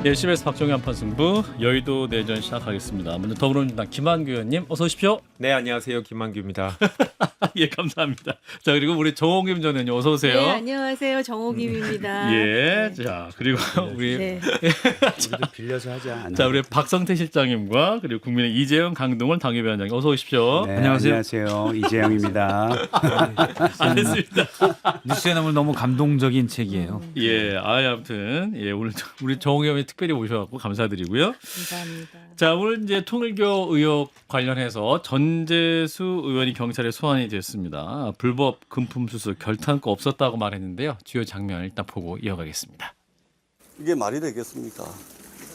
예, CBS 박정희 한판 승부 여의도 내전 시작하겠습니다. 먼저 더불어민주당 김한규 의원님 어서 오십시오. 네, 안녕하세요. 김한규입니다. 예, 감사합니다. 자, 그리고 우리 정호김 전 의원님 어서 오세요. 네, 안녕하세요. 정호김입니다. 예, 자, 그리고 우리 네. 우리도 빌려서 하자. 자, 우리 박성태 실장님과 그리고 국민의 이재영 강동원 당협위원장님 어서 오십시오. 네, 안녕하세요. 이재영입니다. 안 됐습니다. 뉴스에 나오면 너무 감동적인 책이에요. 예, 아무튼 예, 오늘 우리 정호김 의원님 특별히 모셔갖고 감사드리고요. 감사합니다. 자, 오늘 이제 통일교 의혹 관련해서 전재수 의원이 경찰에 소환이 됐습니다. 불법 금품 수수 결탄코 없었다고 말했는데요. 주요 장면 일단 보고 이어가겠습니다. 이게 말이 되겠습니까?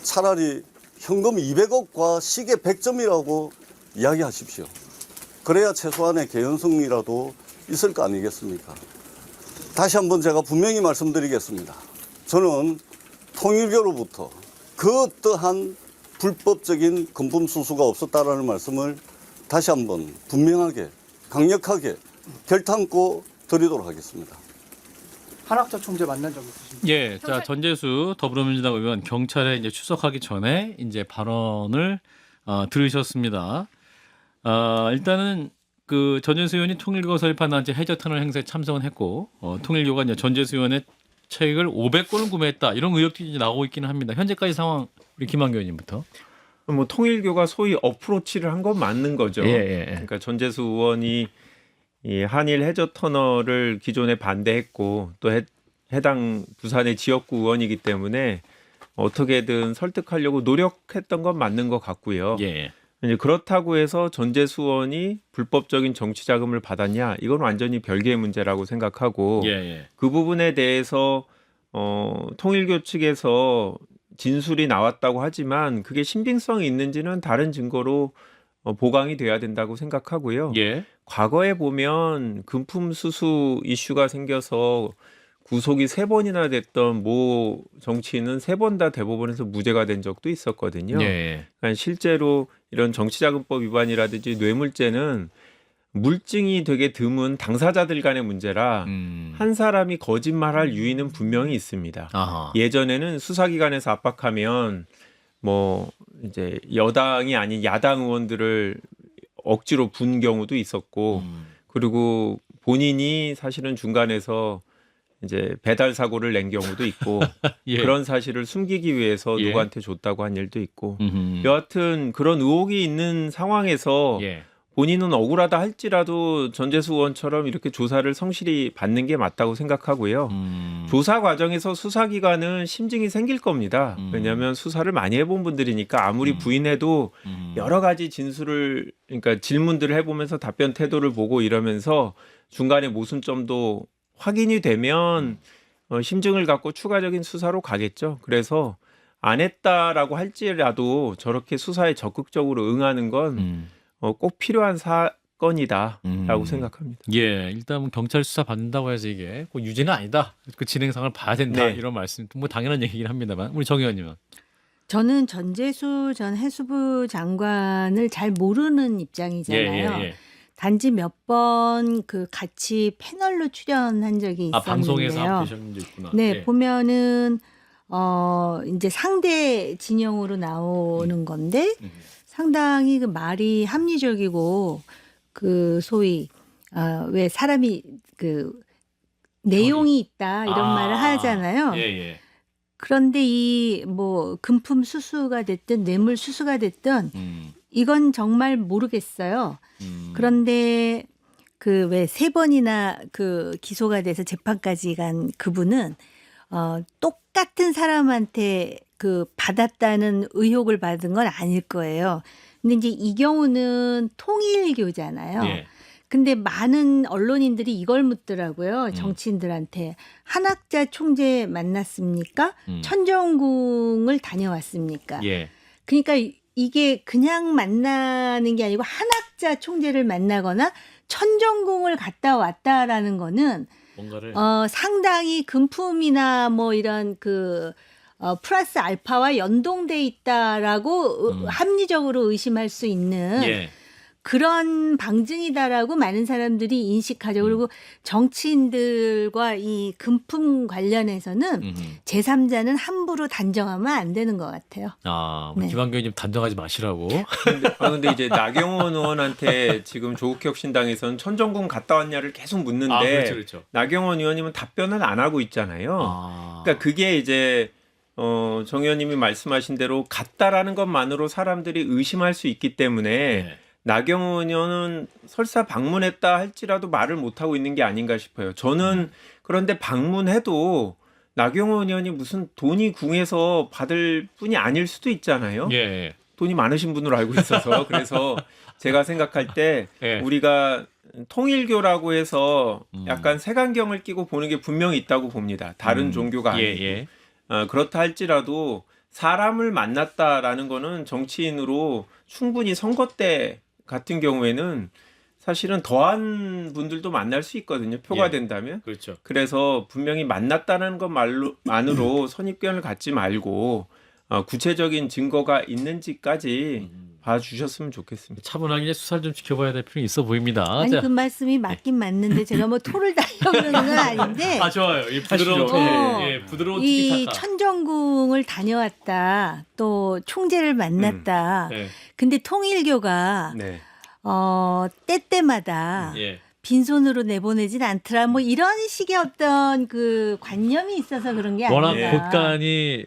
차라리 현금 200억과 시계 100점이라고 이야기하십시오. 그래야 최소한의 개연성이라도 있을 거 아니겠습니까? 다시 한번 제가 분명히 말씀드리겠습니다. 저는 통일교로부터 그 어떠한 불법적인 금품 수수가 없었다라는 말씀을 다시 한번 분명하게 강력하게 결탄코 드리도록 하겠습니다. 한학자 총재 만난 적 있으십니까? 예, 자 전재수 더불어민주당 의원 경찰에 이제 출석하기 전에 이제 발언을 들으셨습니다. 일단은 그 전재수 의원이 통일교가 설립한 단체 해저터널 행사에 참석은 했고 통일교가 이제 전재수 의원의 책을 500권을 구매했다 이런 의혹들이 이제 나오고 있기는 합니다. 현재까지 상황 우리 김한규 의원님부터. 뭐 통일교가 소위 어프로치를 한 건 맞는 거죠. 예. 그러니까 전재수 의원이 이 한일 해저 터널을 기존에 반대했고 또 해당 부산의 지역구 의원이기 때문에 어떻게든 설득하려고 노력했던 건 맞는 것 같고요. 예. 이제 그렇다고 해서 전재수 의원이 불법적인 정치 자금을 받았냐? 이건 완전히 별개의 문제라고 생각하고 예. 그 부분에 대해서 통일교 측에서 진술이 나왔다고 하지만 그게 신빙성이 있는지는 다른 증거로 보강이 돼야 된다고 생각하고요. 예. 과거에 보면 금품 수수 이슈가 생겨서 구속이 3번이나 됐던 모 정치인은 3번 다 대법원에서 무죄가 된 적도 있었거든요. 예. 그러니까 실제로 이런 정치자금법 위반이라든지 뇌물죄는 물증이 되게 드문 당사자들 간의 문제라 한 사람이 거짓말할 유인은 분명히 있습니다. 아하. 예전에는 수사기관에서 압박하면 뭐 이제 여당이 아닌 야당 의원들을 억지로 분 경우도 있었고 그리고 본인이 사실은 중간에서 이제 배달 사고를 낸 경우도 있고 예. 그런 사실을 숨기기 위해서 예. 누구한테 줬다고 한 일도 있고 음흠. 여하튼 그런 의혹이 있는 상황에서 예. 본인은 억울하다 할지라도 전재수 의원처럼 이렇게 조사를 성실히 받는 게 맞다고 생각하고요. 조사 과정에서 수사기관은 심증이 생길 겁니다. 왜냐하면 수사를 많이 해본 분들이니까 아무리 부인해도 여러 가지 진술을 그러니까 질문들을 해보면서 답변 태도를 보고 이러면서 중간에 모순점도 확인이 되면 심증을 갖고 추가적인 수사로 가겠죠. 그래서 안 했다라고 할지라도 저렇게 수사에 적극적으로 응하는 건 꼭 필요한 사건이다라고 생각합니다. 예, 일단 뭐 경찰 수사 받는다고 해서 이게 꼭 유죄는 아니다. 그 진행상을 봐야 된다. 네. 이런 말씀 뭐 당연한 얘기긴 합니다만 우리 정 의원님은. 저는 전재수 전 해수부 장관을 잘 모르는 입장이잖아요. 예. 단지 몇 번 그 같이 패널로 출연한 적이 있었는데요. 방송에서 함께 하셨는 적 있구나. 네, 예. 보면은 이제 상대 진영으로 나오는 건데 상당히 그 말이 합리적이고 그 소위 왜 사람이 그 내용이 있다 이런 말을 하잖아요. 예. 그런데 이 뭐 금품 수수가 됐든 뇌물 수수가 됐든 이건 정말 모르겠어요. 그런데 그 왜 3번이나 그 기소가 돼서 재판까지 간 그분은 똑같은 사람한테 그 받았다는 의혹을 받은 건 아닐 거예요. 근데 이제 이 경우는 통일교잖아요. 예. 근데 많은 언론인들이 이걸 묻더라고요. 정치인들한테. 한학자 총재 만났습니까? 천정궁을 다녀왔습니까? 예. 그러니까 이게 그냥 만나는 게 아니고 한학자 총재를 만나거나 천정궁을 갔다 왔다라는 거는 뭔가를 상당히 금품이나 뭐 이런 그 플러스 알파와 연동돼 있다라고 합리적으로 의심할 수 있는 예. 그런 방증이다라고 많은 사람들이 인식하죠. 그리고 정치인들과 이 금품 관련해서는 제3자는 함부로 단정하면 안 되는 것 같아요. 아, 네. 김한경 의원님 단정하지 마시라고. 근데 이제 나경원 의원한테 지금 조국혁신당에서는 천정궁 갔다 왔냐를 계속 묻는데 아, 그렇죠, 그렇죠. 나경원 의원님은 답변을 안 하고 있잖아요. 아, 그러니까 그게 이제 정 의원님이 말씀하신 대로 갔다라는 것만으로 사람들이 의심할 수 있기 때문에 네. 나경원 의원은 설사 방문했다 할지라도 말을 못하고 있는 게 아닌가 싶어요. 저는 그런데 방문해도 나경원 의원이 무슨 돈이 궁에서 받을 뿐이 아닐 수도 있잖아요. 예. 돈이 많으신 분으로 알고 있어서 그래서 제가 생각할 때 예. 우리가 통일교라고 해서 약간 색안경을 끼고 보는 게 분명히 있다고 봅니다. 다른 종교가 아니고. 예. 그렇다 할지라도 사람을 만났다라는 거는 정치인으로 충분히 선거 때 같은 경우에는 사실은 더한 분들도 만날 수 있거든요. 표가 예. 된다면. 그렇죠. 그래서 분명히 만났다는 것만으로 선입견을 갖지 말고 구체적인 증거가 있는지까지 봐주셨으면 좋겠습니다. 차분하게 이제 수사를 좀 지켜봐야 될 필요가 있어 보입니다. 아니 자. 그 말씀이 맞긴 맞는데 제가 뭐 토를 달려고 그러는 건 아닌데 아, 좋아요. 이 부드러운, 하시죠. 부드러운 이 티키타카. 천정궁을 다녀왔다. 또 총재를 만났다. 예. 근데 통일교가 네. 때때마다 예. 빈손으로 내보내진 않더라. 뭐 이런 식의 어떤 그 관념이 있어서 그런 게 워낙 아닌가. 곳간이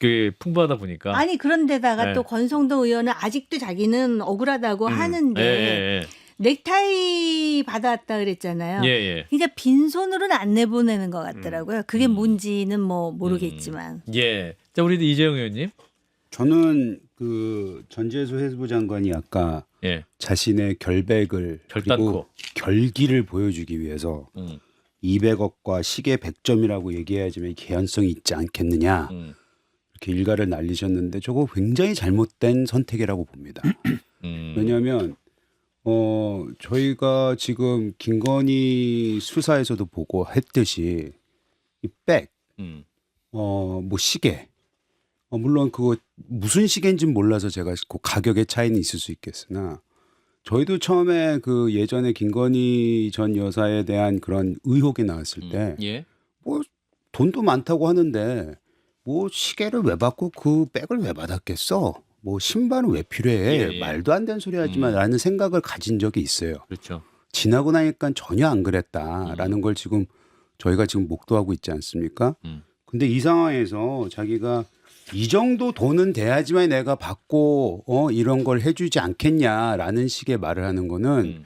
그 풍부하다 보니까. 아니 그런데다가 네. 또 권성동 의원은 아직도 자기는 억울하다고 하는데 예. 넥타이 받아왔다 그랬잖아요. 예. 그러니까 빈손으로는 안 내보내는 것 같더라고요. 그게 뭔지는 뭐 모르겠지만. 예. 자, 우리 이재용 의원님. 저는 그 전재수 해수부 장관이 아까 예. 자신의 결백을 결단코. 그리고 결기를 보여주기 위해서 음. 200억과 시계 100점이라고 얘기해야지만 개연성이 있지 않겠느냐 이렇게 일가를 날리셨는데 저거 굉장히 잘못된 선택이라고 봅니다. 왜냐하면 저희가 지금 김건희 수사에서도 보고 했듯이 이 백, 뭐 시계, 물론 그거 무슨 시계인지는 몰라서 제가 그 가격의 차이는 있을 수 있겠으나 저희도 처음에 그 예전에 김건희 전 여사에 대한 그런 의혹이 나왔을 때 예. 뭐 돈도 많다고 하는데 뭐 시계를 왜 받고 그 백을 왜 받았겠어? 뭐 신발은 왜 필요해? 예. 말도 안 되는 소리 하지만 라는 생각을 가진 적이 있어요. 그렇죠. 지나고 나니까 전혀 안 그랬다라는 걸 지금 저희가 지금 목도하고 있지 않습니까? 근데 이 상황에서 자기가 이 정도 돈은 돼야지만 내가 받고 이런 걸 해주지 않겠냐라는 식의 말을 하는 거는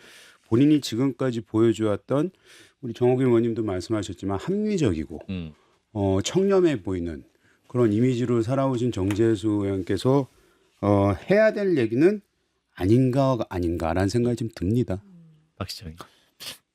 본인이 지금까지 보여주었던 우리 정옥일 의원님도 말씀하셨지만 합리적이고 청렴해 보이는 그런 이미지로 살아오신 정재수 의원께서 해야 될 얘기는 아닌가라는 생각이 좀 듭니다. 박 시장님.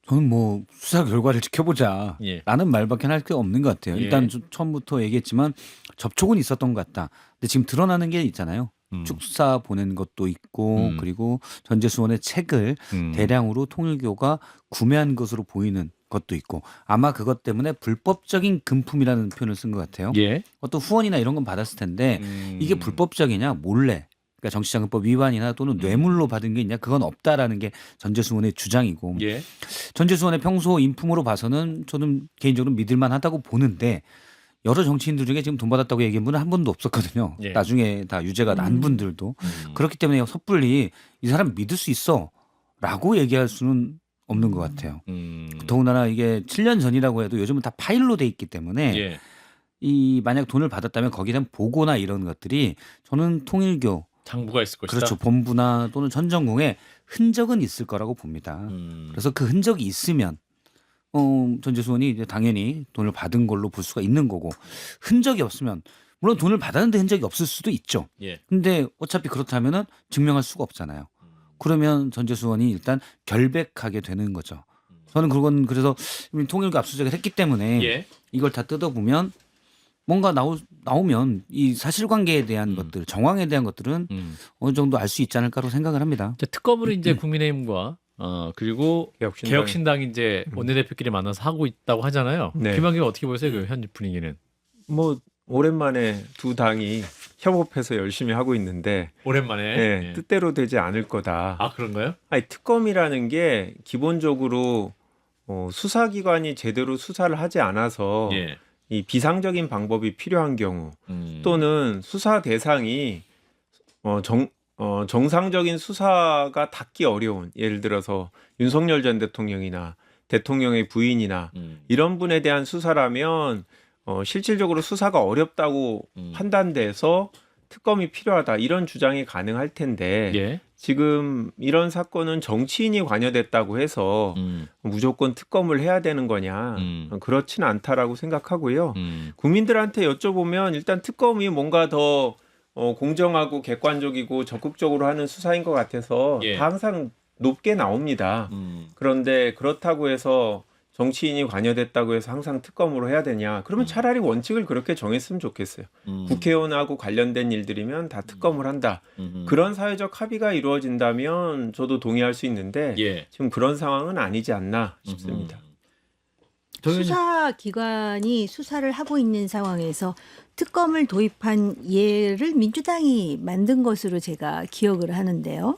저는 뭐 수사 결과를 지켜보자 예. 라는 말밖에 할 게 없는 것 같아요. 예. 일단 처음부터 얘기했지만 접촉은 있었던 것 같다. 근데 지금 드러나는 게 있잖아요. 축사 보낸 것도 있고 그리고 전재수원의 책을 대량으로 통일교가 구매한 것으로 보이는 것도 있고 아마 그것 때문에 불법적인 금품이라는 표현을 쓴 것 같아요. 예. 어떤 후원이나 이런 건 받았을 텐데 이게 불법적이냐 몰래 그러니까 정치자금법 위반이나 또는 뇌물로 받은 게 있냐 그건 없다라는 게 전재수 의원의 주장이고 예. 전재수 의원의 평소 인품으로 봐서는 저는 개인적으로 믿을만하다고 보는데 여러 정치인들 중에 지금 돈 받았다고 얘기한 분은 한 분도 없었거든요. 예. 나중에 다 유죄가 난 분들도 그렇기 때문에 섣불리 이 사람 믿을 수 있어라고 얘기할 수는 없는 것 같아요. 더군다나 이게 7년 전이라고 해도 요즘은 다 파일로 돼 있기 때문에 예. 이 만약 돈을 받았다면 거기에 대한 보고나 이런 것들이 저는 통일교 장부가 있을 것이다. 그렇죠. 본부나 또는 천정궁에 흔적은 있을 거라고 봅니다. 그래서 그 흔적이 있으면 전재수 의원이 이제 당연히 돈을 받은 걸로 볼 수가 있는 거고 흔적이 없으면 물론 돈을 받았는데 흔적이 없을 수도 있죠. 예. 근데 어차피 그렇다면은 증명할 수가 없잖아요. 그러면 전재수 의원이 일단 결백하게 되는 거죠. 저는 그건 그래서 통일교 압수수색을 했기 때문에 예. 이걸 다 뜯어보면 뭔가 나오면 이 사실관계에 대한 것들, 정황에 대한 것들은 어느 정도 알 수 있지 않을까로 생각을 합니다. 이제 특검을 이제 국민의힘과 그리고 개혁신당이 이제 원내대표끼리 만나서 하고 있다고 하잖아요. 네. 김한경 어떻게 보세요? 그 현 분위기는? 뭐 오랜만에 두 당이 협업해서 열심히 하고 있는데 오랜만에. 예, 예. 뜻대로 되지 않을 거다. 아 그런가요? 아니, 특검이라는 게 기본적으로 수사기관이 제대로 수사를 하지 않아서 예. 이 비상적인 방법이 필요한 경우 음. 또는 수사 대상이 정상적인 수사가 닿기 어려운, 예를 들어서 윤석열 전 대통령이나 대통령의 부인이나 이런 분에 대한 수사라면 실질적으로 수사가 어렵다고 판단돼서 특검이 필요하다, 이런 주장이 가능할 텐데 예. 지금 이런 사건은 정치인이 관여됐다고 해서 무조건 특검을 해야 되는 거냐, 그렇지는 않다라고 생각하고요. 국민들한테 여쭤보면 일단 특검이 뭔가 더 공정하고 객관적이고 적극적으로 하는 수사인 것 같아서 예. 다 항상 높게 나옵니다. 그런데 그렇다고 해서 정치인이 관여됐다고 해서 항상 특검으로 해야 되냐? 그러면 차라리 원칙을 그렇게 정했으면 좋겠어요. 국회의원하고 관련된 일들이면 다 특검을 한다. 그런 사회적 합의가 이루어진다면 저도 동의할 수 있는데 예. 지금 그런 상황은 아니지 않나 싶습니다. 수사기관이 수사를 하고 있는 상황에서 특검을 도입한 예를 민주당이 만든 것으로 제가 기억을 하는데요.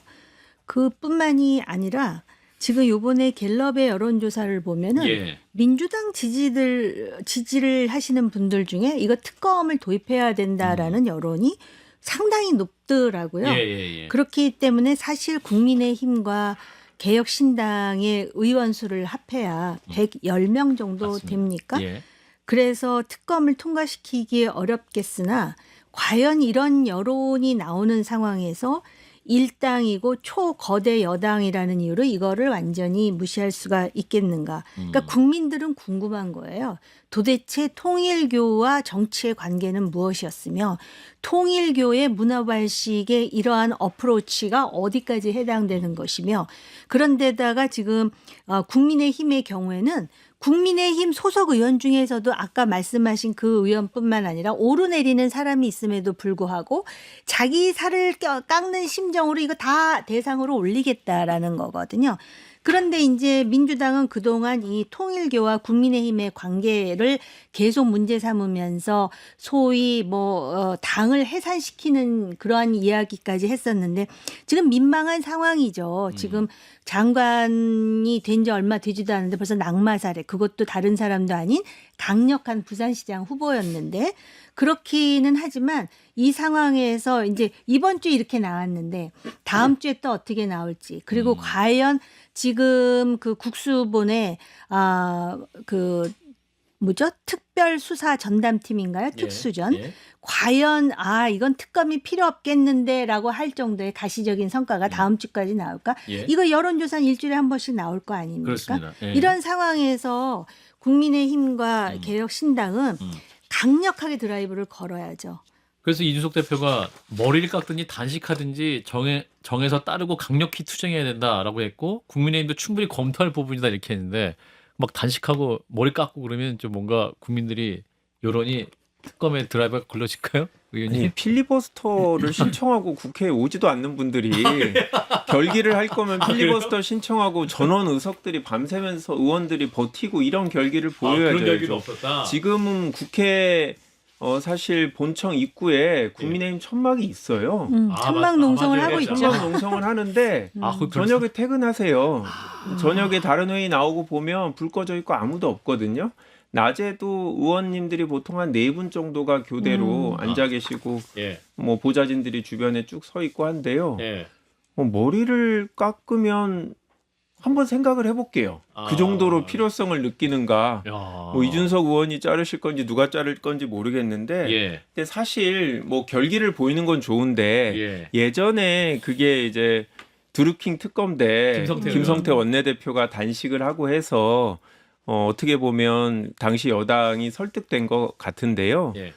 그뿐만이 아니라 지금 요번에 갤럽의 여론조사를 보면은 예. 민주당 지지를 하시는 분들 중에 이거 특검을 도입해야 된다라는 여론이 상당히 높더라고요. 예. 그렇기 때문에 사실 국민의힘과 개혁신당의 의원 수를 합해야 110명 정도 맞습니다. 됩니까? 예. 그래서 특검을 통과시키기 어렵겠으나 과연 이런 여론이 나오는 상황에서 일당이고 초거대 여당이라는 이유로 이거를 완전히 무시할 수가 있겠는가. 그러니까 국민들은 궁금한 거예요. 도대체 통일교와 정치의 관계는 무엇이었으며 통일교의 문화발식의 이러한 어프로치가 어디까지 해당되는 것이며 그런데다가 지금 국민의힘의 경우에는 국민의힘 소속 의원 중에서도 아까 말씀하신 그 의원뿐만 아니라 오르내리는 사람이 있음에도 불구하고 자기 살을 깎는 심정으로 이거 다 대상으로 올리겠다라는 거거든요. 그런데 이제 민주당은 그동안 이 통일교와 국민의힘의 관계를 계속 문제 삼으면서 소위 당을 해산시키는 그러한 이야기까지 했었는데 지금 민망한 상황이죠. 지금 장관이 된 지 얼마 되지도 않은데 벌써 낙마 사례, 그것도 다른 사람도 아닌 강력한 부산시장 후보였는데 그렇기는 하지만 이 상황에서 이제 이번 주에 이렇게 나왔는데 다음 주에 또 어떻게 나올지, 그리고 과연 지금 그 국수본에 특별 수사 전담팀인가요? 특수전. 예. 과연 이건 특검이 필요 없겠는데라고 할 정도의 가시적인 성과가 다음 주까지 나올까? 예. 이거 여론조사는 일주일에 한 번씩 나올 거 아닙니까? 그렇습니다. 예. 이런 상황에서 국민의힘과 개혁신당은 강력하게 드라이브를 걸어야죠. 그래서 이준석 대표가 머리를 깎든지 단식하든지 정해서 따르고 강력히 투쟁해야 된다라고 했고 국민의힘도 충분히 검토할 부분이다 이렇게 했는데 막 단식하고 머리 깎고 그러면 좀 뭔가 국민들이 여론이 특검에 드라이브가 걸려질까요? 의원님? 아니, 필리버스터를 신청하고 국회에 오지도 않는 분들이 결기를 할 거면 필리버스터 신청하고 전원 의석들이 밤새면서 의원들이 버티고 이런 결기를 보여야죠. 그런 결기는 없었다. 지금은 국회 사실 본청 입구에 국민의힘 천막이 있어요. 천막 농성을 맞아요. 하고 맞아요. 있죠. 천막 농성을 하는데 거기 저녁에 퇴근하세요. 저녁에 다른 회의 나오고 보면 불 꺼져 있고 아무도 없거든요. 낮에도 의원님들이 보통 한 4분 정도가 교대로 앉아 계시고 예. 보좌진들이 주변에 쭉 서 있고 한데요. 예. 머리를 깎으면 한번 생각을 해볼게요. 그 정도로 필요성을 느끼는가. 야. 이준석 의원이 자르실 건지 누가 자를 건지 모르겠는데 예. 근데 사실 결기를 보이는 건 좋은데 예전에 그게 이제 드루킹 특검 때 김성태 원내대표가 단식을 하고 해서 어떻게 보면 당시 여당이 설득된 것 같은데요. 예.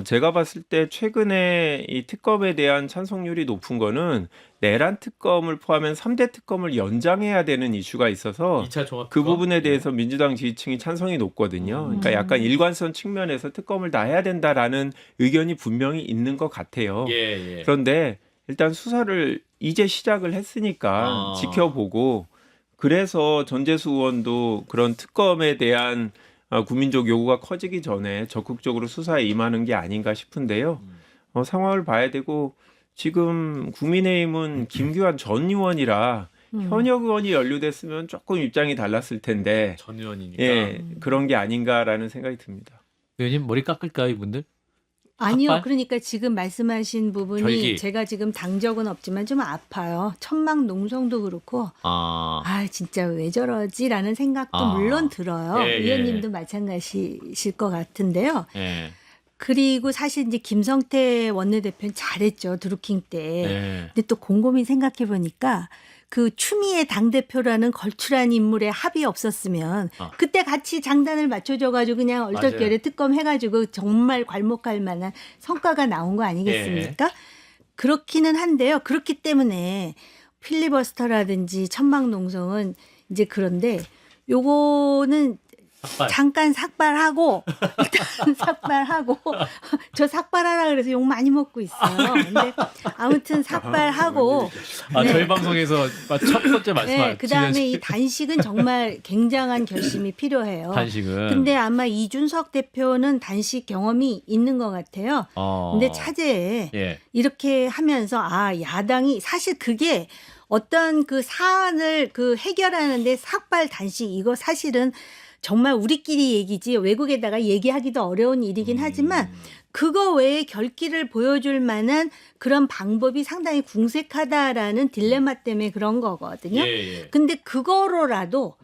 제가 봤을 때 최근에 이 특검에 대한 찬성률이 높은 거는 내란 특검을 포함한 3대 특검을 연장해야 되는 이슈가 있어서 2차 종합 그 부분에 대해서 민주당 지지층이 찬성이 높거든요. 그러니까 약간 일관성 측면에서 특검을 다 해야 된다라는 의견이 분명히 있는 것 같아요. 예. 그런데 일단 수사를 이제 시작을 했으니까 지켜보고, 그래서 전재수 의원도 그런 특검에 대한 국민적 요구가 커지기 전에 적극적으로 수사에 임하는 게 아닌가 싶은데요. 상황을 봐야 되고 지금 국민의힘은 김규환 전 의원이라 현역 의원이 연루됐으면 조금 입장이 달랐을 텐데 전 의원이니까. 예, 그런 게 아닌가라는 생각이 듭니다. 의원님 머리 깎을까요, 이분들? 아니요. 삭발? 그러니까 지금 말씀하신 부분이 결기. 제가 지금 당적은 없지만 좀 아파요. 천막 농성도 그렇고 진짜 왜 저러지라는 생각도 물론 들어요. 예, 예. 의원님도 마찬가지실 것 같은데요. 예. 그리고 사실 이제 김성태 원내대표는 잘했죠. 드루킹 때. 예. 근데 또 곰곰이 생각해 보니까 그 추미애 당대표라는 걸출한 인물의 합이 없었으면 그때 같이 장단을 맞춰줘가지고 그냥 얼떨결에 맞아요. 특검 해가지고 정말 괄목할 만한 성과가 나온 거 아니겠습니까? 그렇기는 한데요. 그렇기 때문에 필리버스터라든지 천막농성은 이제 그런데 요거는 삭발. 잠깐 삭발하고 일단 삭발하고 저 삭발하라 그래서 욕 많이 먹고 있어요. 근데 아무튼 삭발하고 저희 방송에서 첫 번째 말씀하신 그다음에 이 단식은 정말 굉장한 결심이 필요해요. 단식은. 근데 아마 이준석 대표는 단식 경험이 있는 것 같아요. 근데 차제에 예. 이렇게 하면서 야당이 사실 그게 어떤 그 사안을 그 해결하는데 삭발 단식 이거 사실은 정말 우리끼리 얘기지 외국에다가 얘기하기도 어려운 일이긴 하지만 그거 외에 결기를 보여줄 만한 그런 방법이 상당히 궁색하다라는 딜레마 때문에 그런 거거든요. 예. 근데 그거로라도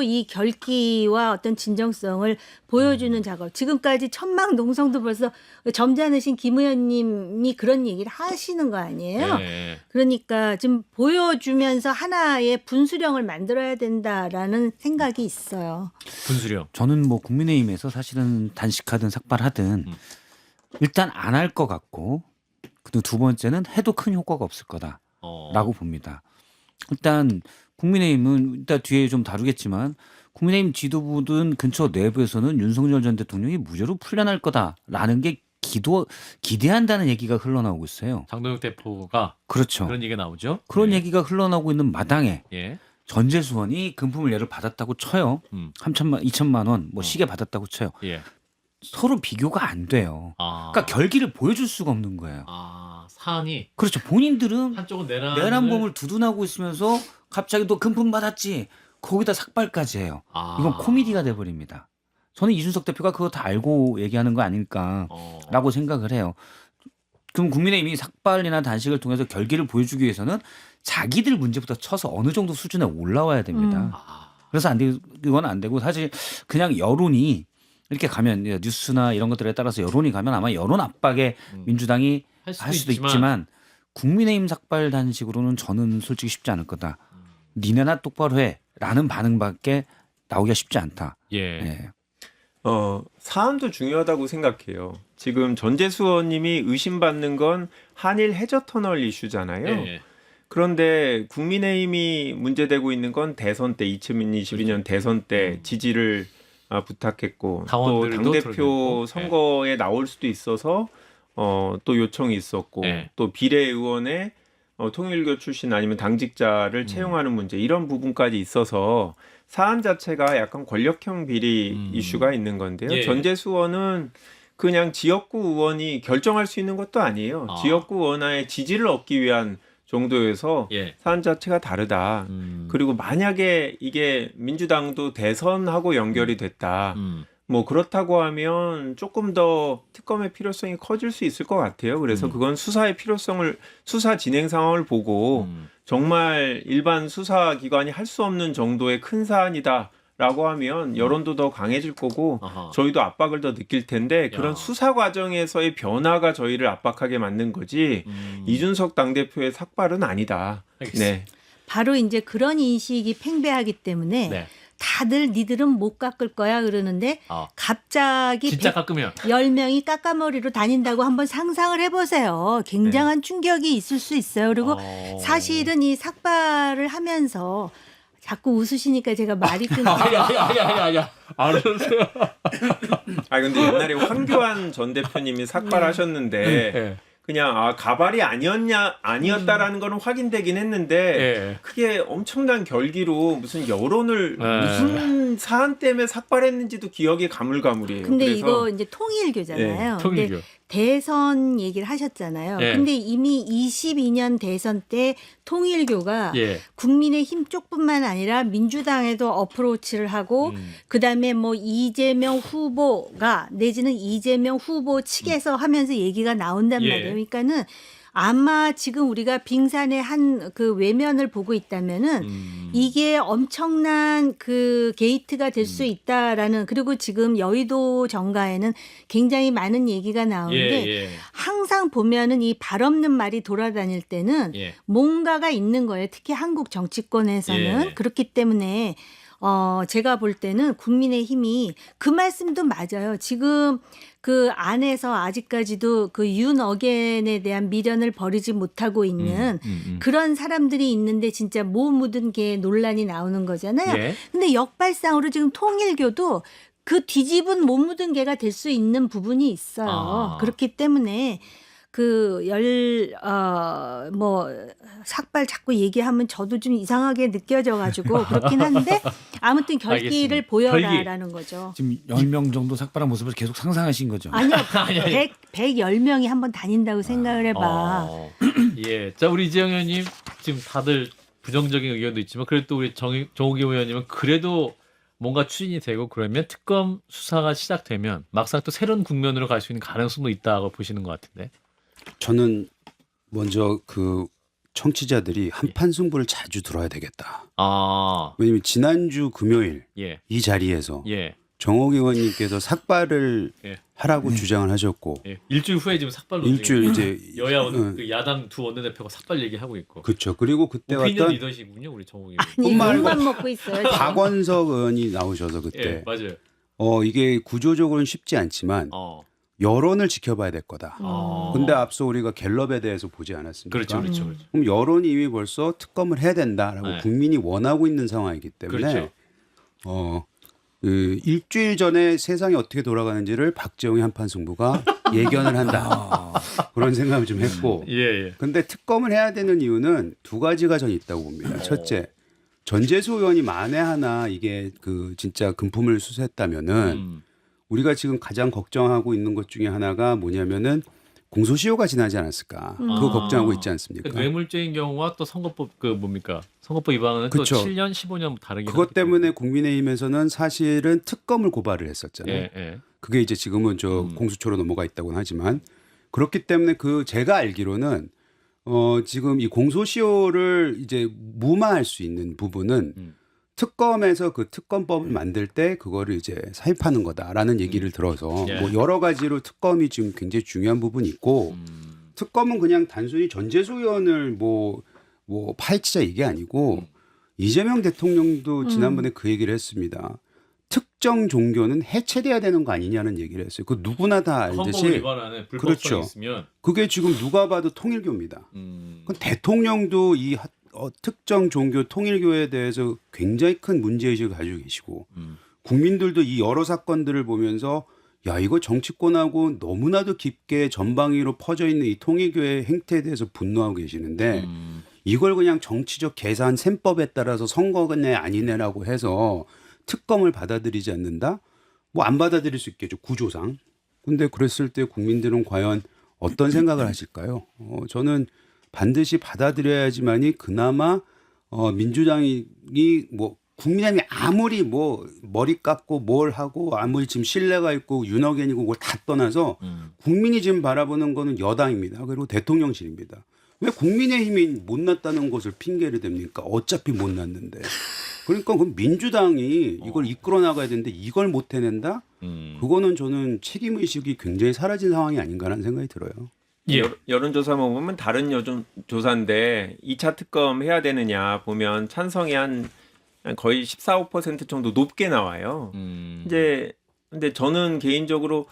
이 결기와 어떤 진정성을 보여주는 작업. 지금까지 천막 농성도 벌써 점잖으신 김 의원님이 그런 얘기를 하시는 거 아니에요? 예. 그러니까 지금 보여주면서 하나의 분수령을 만들어야 된다라는 생각이 있어요. 분수령. 저는 뭐 국민의힘에서 사실은 단식하든 삭발하든 일단 안 할 것 같고 그리고 두 번째는 해도 큰 효과가 없을 거다라고 봅니다. 일단 국민의힘은 이따 뒤에 좀 다루겠지만 국민의힘 지도부든 근처 내부에서는 윤석열 전 대통령이 무죄로 풀려날 거다라는 게 기대한다는 얘기가 흘러나오고 있어요. 장동혁 대표가 그렇죠. 그런 얘기가 나오죠. 그런 예. 얘기가 흘러나오고 있는 마당에 예. 전재수원이 금품을 예를 받았다고 쳐요. 2천만 원 뭐 시계 받았다고 쳐요. 예. 서로 비교가 안 돼요. 그러니까 결기를 보여줄 수가 없는 거예요. 사안이 그렇죠. 본인들은 한쪽은 내란범을 두둔하고 있으면서 갑자기 또 금품 받았지. 거기다 삭발까지 해요. 이건 코미디가 돼버립니다. 저는 이준석 대표가 그거 다 알고 얘기하는 거 아닐까라고 생각을 해요. 그럼 국민의힘이 삭발이나 단식을 통해서 결기를 보여주기 위해서는 자기들 문제부터 쳐서 어느 정도 수준에 올라와야 됩니다. 그래서 이건 안 되고 사실 그냥 여론이 이렇게 가면 뉴스나 이런 것들에 따라서 여론이 가면 아마 여론 압박에 민주당이 할 수도 있지만 국민의힘 삭발 단식으로는 저는 솔직히 쉽지 않을 거다. 니네나 똑바로 해라는 반응밖에 나오기가 쉽지 않다. 예. 사안도 중요하다고 생각해요. 지금 전재수 의원님이 의심받는 건 한일 해저터널 이슈잖아요. 예. 그런데 국민의힘이 문제되고 있는 건 대선 때 2022년 대선 때 지지를 부탁했고 또 당원들도 당대표 들어있고. 선거에 나올 수도 있어서 또 요청이 있었고 네. 또 비례의원의 통일교 출신 아니면 당직자를 채용하는 문제 이런 부분까지 있어서 사안 자체가 약간 권력형 비리 이슈가 있는 건데요. 예. 전재수 의원은 그냥 지역구 의원이 결정할 수 있는 것도 아니에요. 지역구 의원의 지지를 얻기 위한 정도에서 예. 사안 자체가 다르다. 그리고 만약에 이게 민주당도 대선하고 연결이 됐다. 뭐 그렇다고 하면 조금 더 특검의 필요성이 커질 수 있을 것 같아요. 그래서 그건 수사의 필요성을 수사 진행 상황을 보고 정말 일반 수사기관이 할 수 없는 정도의 큰 사안이다라고 하면 여론도 더 강해질 거고 저희도 압박을 더 느낄 텐데 그런 수사 과정에서의 변화가 저희를 압박하게 만든 거지 이준석 당대표의 삭발은 아니다. 알겠습니다. 네. 바로 이제 그런 인식이 팽배하기 때문에 네. 다들 니들은 못 깎을 거야 그러는데 갑자기 진짜 깎으면 10명이 깎아머리로 다닌다고 한번 상상을 해보세요. 굉장한 충격이 있을 수 있어요. 그리고 사실은 이 삭발을 하면서 자꾸 웃으시니까 제가 말이 끊겨요. 아니야. 알았어요. 근데 옛날에 황교안 전 대표님이 삭발하셨는데 그냥 가발이 아니었다라는 거는 확인되긴 했는데 그게 엄청난 결기로 무슨 여론을 무슨 사안 때문에 삭발했는지도 기억이 가물가물이에요. 근데 그래서 이거 이제 통일교잖아요. 통일교. 근데 대선 얘기를 하셨잖아요. 예. 근데 이미 22년 대선 때 통일교가 예. 국민의힘 쪽뿐만 아니라 민주당에도 어프로치를 하고 그다음에 뭐 이재명 후보가 내지는 이재명 후보 측에서 하면서 얘기가 나온단 예. 말이에요. 그러니까는 아마 지금 우리가 빙산의 한 그 외면을 보고 있다면은 이게 엄청난 그 게이트가 될 수 있다라는, 그리고 지금 여의도 정가에는 굉장히 많은 얘기가 나오는데 예. 항상 보면은 이 발 없는 말이 돌아다닐 때는 예. 뭔가가 있는 거예요. 특히 한국 정치권에서는. 예. 그렇기 때문에 제가 볼 때는 국민의힘이 그 말씀도 맞아요. 지금 그 안에서 아직까지도 그 윤어겐에 대한 미련을 버리지 못하고 있는 그런 사람들이 있는데 진짜 모 묻은 게 논란이 나오는 거잖아요. 예. 근데 역발상으로 지금 통일교도 그 뒤집은 못 묻은 개가 될 수 있는 부분이 있어요. 아. 그렇기 때문에 뭐 삭발 자꾸 얘기하면 저도 좀 이상하게 느껴져가지고 그렇긴 한데 아무튼 결기를 알겠습니다. 보여라라는 거죠. 지금 10명 정도 삭발한 모습을 계속 상상하신 거죠. 아니요, 110명이 한번 다닌다고 생각을 해봐. 예. 자, 우리 이재영 의원님 지금 다들 부정적인 의견도 있지만 그래도 또 우리 정욱이 의원님은 그래도 뭔가 추진이 되고 그러면 특검 수사가 시작되면 막상 또 새로운 국면으로 갈 수 있는 가능성도 있다고 보시는 것 같은데. 저는 먼저 그 청취자들이 한판 승부를 자주 들어야 되겠다. 아, 왜냐면 지난주 금요일 예, 이 자리에서 예, 정옥 의원님께서 삭발을 예. 하라고 주장을 하셨고 예. 일주일 후에 지금 삭발 일주일 논쟁이 이제 여야 그 야당 두 원내대표가 삭발 얘기하고 있고. 그렇죠. 그리고 그때 오피니언 왔던 리더십이군요, 우리 정욱이. 아니, 뿐만 욕만 먹고 있어요. 지금. 박원석 의원이 나오셔서 그때 예, 맞아요. 이게 구조적으로는 쉽지 않지만 여론을 지켜봐야 될 거다. 근데 앞서 우리가 갤럽에 대해서 보지 않았습니까? 그렇죠. 그럼 여론이 이미 벌써 특검을 해야 된다라고 네. 국민이 원하고 있는 상황이기 때문에 그렇죠. 그 일주일 전에 세상이 어떻게 돌아가는지를 박정희 한판 승부가 예견을 한다. 그런 생각을 좀 했고. 예. 근데 특검을 해야 되는 이유는 두 가지가 전 있다고 봅니다. 첫째, 전재수 의원이 만에 하나 이게 그 진짜 금품을 수수했다면은 우리가 지금 가장 걱정하고 있는 것 중에 하나가 뭐냐면은 공소시효가 지나지 않았을까. 그거 걱정하고 있지 않습니까? 그 뇌물죄인 경우와 또 선거법 그 뭡니까? 선거법 위반은 그쵸. 또 7년, 15년 다르긴 그것 하기 때문에 국민의힘에서는 사실은 특검을 고발을 했었잖아요. 예. 그게 이제 지금은 저 공수처로 넘어가 있다고는 하지만 그렇기 때문에 그 제가 알기로는 지금 이 공소시효를 이제 무마할 수 있는 부분은 특검에서 그 특검법을 만들 때 그거를 이제 삽입하는 거다라는 얘기를 들어서 예. 뭐 여러 가지로 특검이 지금 굉장히 중요한 부분이 있고 특검은 그냥 단순히 전재수 의원을 뭐 파헤치자 이게 아니고 이재명 대통령도 지난번에 그 얘기를 했습니다. 특정 종교는 해체돼야 되는 거 아니냐는 얘기를 했어요. 그 누구나 다 헌법을 알듯이 위반하는 불법성이 그렇죠. 있으면 그게 지금 누가 봐도 통일교입니다. 그 대통령도 이 특정 종교 통일교에 대해서 굉장히 큰 문제의식을 가지고 계시고 국민들도 이 여러 사건들을 보면서 야 이거 정치권하고 너무나도 깊게 전방위로 퍼져 있는 이 통일교의 행태에 대해서 분노하고 계시는데 이걸 그냥 정치적 계산 셈법에 따라서 선거네 아니네라고 해서 특검을 받아들이지 않는다? 뭐 안 받아들일 수 있겠죠. 구조상. 근데 그랬을 때 국민들은 과연 어떤 생각을 하실까요? 저는 반드시 받아들여야지만이 그나마 민주당이 뭐 국민의힘이 아무리 뭐 머리 깎고 뭘 하고 아무리 지금 신뢰가 있고 윤어겐이고 그걸 다 떠나서 국민이 지금 바라보는 거는 여당입니다. 그리고 대통령실입니다. 왜 국민의힘이 못났다는 것을 핑계를 댑니까? 어차피 못났는데. 그러니까 그 민주당이 이걸 이끌어 나가야 되는데 이걸 못 해낸다? 그거는 저는 책임의식이 굉장히 사라진 상황이 아닌가라는 생각이 들어요. 예. 여론조사만 보면 다른 조사인데 2차 특검 해야 되느냐 보면 찬성이 한 거의 14, 5% 정도 높게 나와요. 이제 근데 저는 개인적으로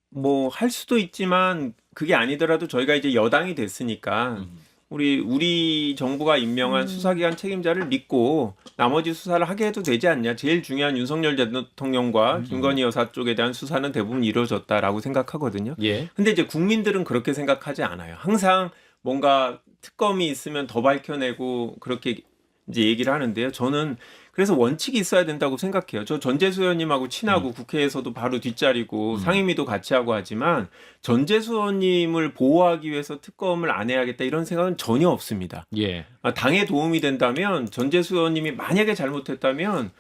뭐 할 수도 있지만 그게 아니더라도 저희가 이제 여당이 됐으니까 우리 정부가 임명한 수사기관 책임자를 믿고 나머지 수사를 하게 해도 되지 않냐. 제일 중요한 윤석열 대통령과 김건희 여사 쪽에 대한 수사는 대부분 이루어졌다라고 생각하거든요. 예. 근데 이제 국민들은 그렇게 생각하지 않아요. 항상 뭔가 특검이 있으면 더 밝혀내고 그렇게 이제 얘기를 하는데요. 저는 그래서 원칙이 있어야 된다고 생각해요. 저 전재수 의원님하고 친하고 국회에서도 바로 뒷자리고 상임위도 같이 하고 하지만 전재수 의원님을 보호하기 위해서 특검을 안 해야겠다 이런 생각은 전혀 없습니다. 예. 당에 도움이 된다면 전재수 의원님이 만약에 잘못했다면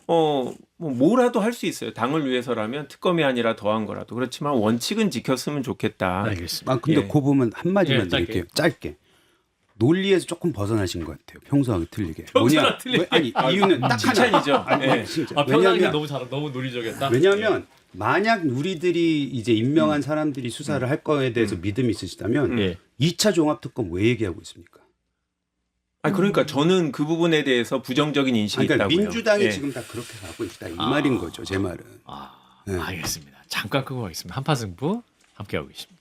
뭐 뭐라도 할 수 있어요. 당을 위해서라면 특검이 아니라 더한 거라도. 그렇지만 원칙은 지켰으면 좋겠다. 알겠습니다. 아 근데 예. 그 부분 한 마디만 예, 짧게. 드릴게요. 짧게. 논리에서 조금 벗어나신 것 같아요. 평소하고 틀리게. 평소랑 틀리게. 아니 이유는 딱 하나. 칭찬이죠. 아니, 예. 진짜. 편하게 너무 논리적이었다. 왜냐하면 만약 우리들이 이제 임명한 사람들이 수사를 할 거에 대해서 믿음이 있으시다면 예. 2차 종합특검 왜 얘기하고 있습니까? 그러니까 저는 그 부분에 대해서 부정적인 인식이 그러니까 있다고요. 민주당이 예. 지금 다 그렇게 가고 있다 이 말인 거죠. 제 말은. 아, 네. 알겠습니다. 잠깐 끄고 가겠습니다. 한파 승부 함께하고 계십니다.